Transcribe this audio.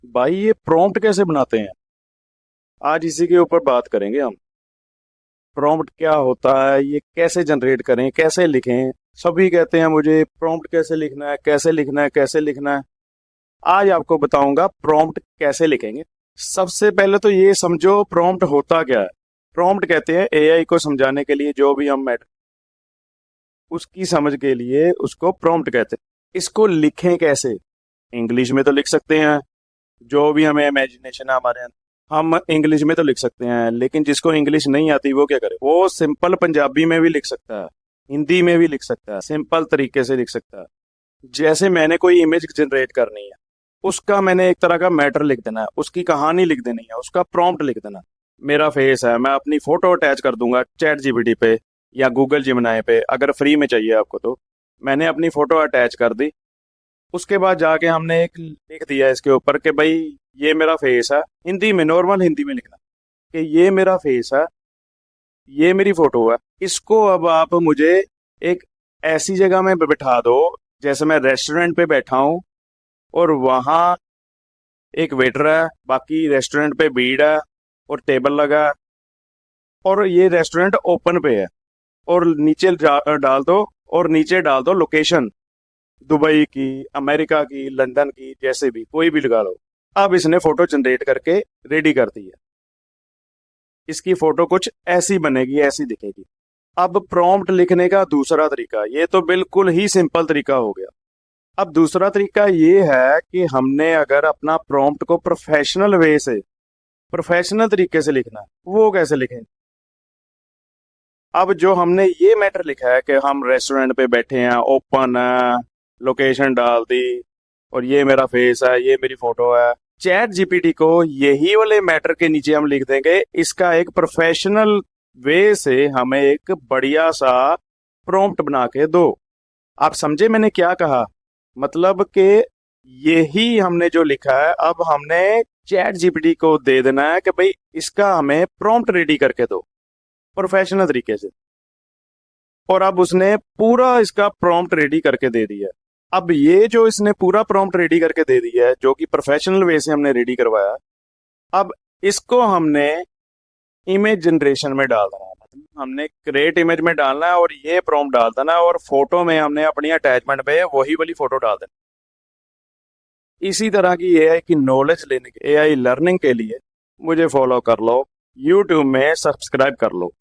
भाई ये प्रॉम्प्ट कैसे बनाते हैं? आज इसी के ऊपर बात करेंगे हम। प्रॉम्प्ट क्या होता है, ये कैसे जनरेट करें, कैसे लिखें। सभी कहते हैं मुझे प्रॉम्प्ट कैसे लिखना है, कैसे लिखना है, कैसे लिखना है। आज आपको बताऊंगा प्रॉम्प्ट कैसे लिखेंगे। सबसे पहले तो ये समझो प्रॉम्प्ट होता क्या है। प्रॉम्प्ट कहते हैं एआई को समझाने के लिए जो भी हम मैटर उसकी समझ के लिए उसको प्रॉम्प्ट कहते हैं। इसको लिखें कैसे? इंग्लिश में तो लिख सकते हैं, जो भी हमें इमेजिनेशन है हमारे अंदर हम इंग्लिश में तो लिख सकते हैं, लेकिन जिसको इंग्लिश नहीं आती वो क्या करे? वो सिंपल पंजाबी में भी लिख सकता है, हिंदी में भी लिख सकता है, सिंपल तरीके से लिख सकता है। जैसे मैंने कोई इमेज जनरेट करनी है, उसका मैंने एक तरह का मैटर लिख देना है, उसकी कहानी लिख देनी है, उसका प्रॉम्प्ट लिख देना है। मेरा फेस है, मैं अपनी फोटो अटैच कर दूंगा चैट जीपीटी पे या गूगल जिमिनाई पे, अगर फ्री में चाहिए आपको तो। मैंने अपनी फोटो अटैच कर दी। उसके बाद जाके हमने एक लिख दिया इसके ऊपर कि भाई ये मेरा फेस है, हिंदी में, नॉर्मल हिंदी में लिखना कि ये मेरा फेस है, ये मेरी फोटो है। इसको अब आप मुझे एक ऐसी जगह में बिठा दो, जैसे मैं रेस्टोरेंट पे बैठा हूँ और वहाँ एक वेटर है, बाकी रेस्टोरेंट पे भीड़ है और टेबल लगा है, और ये रेस्टोरेंट ओपन पे है। और नीचे डाल दो, और नीचे डाल दो लोकेशन, दुबई की, अमेरिका की, लंदन की, जैसे भी कोई भी लगा लो। अब इसने फोटो जनरेट करके रेडी कर दी है। इसकी फोटो कुछ ऐसी बनेगी, ऐसी दिखेगी। अब प्रॉम्प्ट लिखने का दूसरा तरीका, ये तो बिल्कुल ही सिंपल तरीका हो गया। अब दूसरा तरीका ये है कि हमने अगर अपना प्रॉम्प्ट को प्रोफेशनल वे से, प्रोफेशनल तरीके से लिखना है, वो कैसे लिखें? अब जो हमने ये मैटर लिखा है कि हम रेस्टोरेंट पे बैठे हैं, ओपन है, लोकेशन डाल दी, और ये मेरा फेस है, ये मेरी फोटो है। चैट जीपीटी को यही वाले मैटर के नीचे हम लिख देंगे, इसका एक प्रोफेशनल वे से हमें एक बढ़िया सा प्रॉम्प्ट बना के दो। आप समझे मैंने क्या कहा? मतलब कि यही हमने जो लिखा है, अब हमने चैट जीपीटी को दे देना है कि भाई इसका हमें प्रॉम्प्ट रेडी करके दो प्रोफेशनल तरीके से। और अब उसने पूरा इसका प्रॉम्प्ट रेडी करके दे दिया। अब ये जो इसने पूरा प्रॉम्प्ट रेडी करके दे दिया है, जो कि प्रोफेशनल वे से हमने रेडी करवाया, अब इसको हमने इमेज जनरेशन में डाल देना है। मतलब हमने क्रिएट इमेज में डालना है और ये प्रॉम्प्ट डाल देना है, और फोटो में हमने अपनी अटैचमेंट पे वही वाली फोटो डाल देना। इसी तरह की एआई की नॉलेज लेने के, एआई लर्निंग के लिए मुझे फॉलो कर लो, यूट्यूब में सब्सक्राइब कर लो।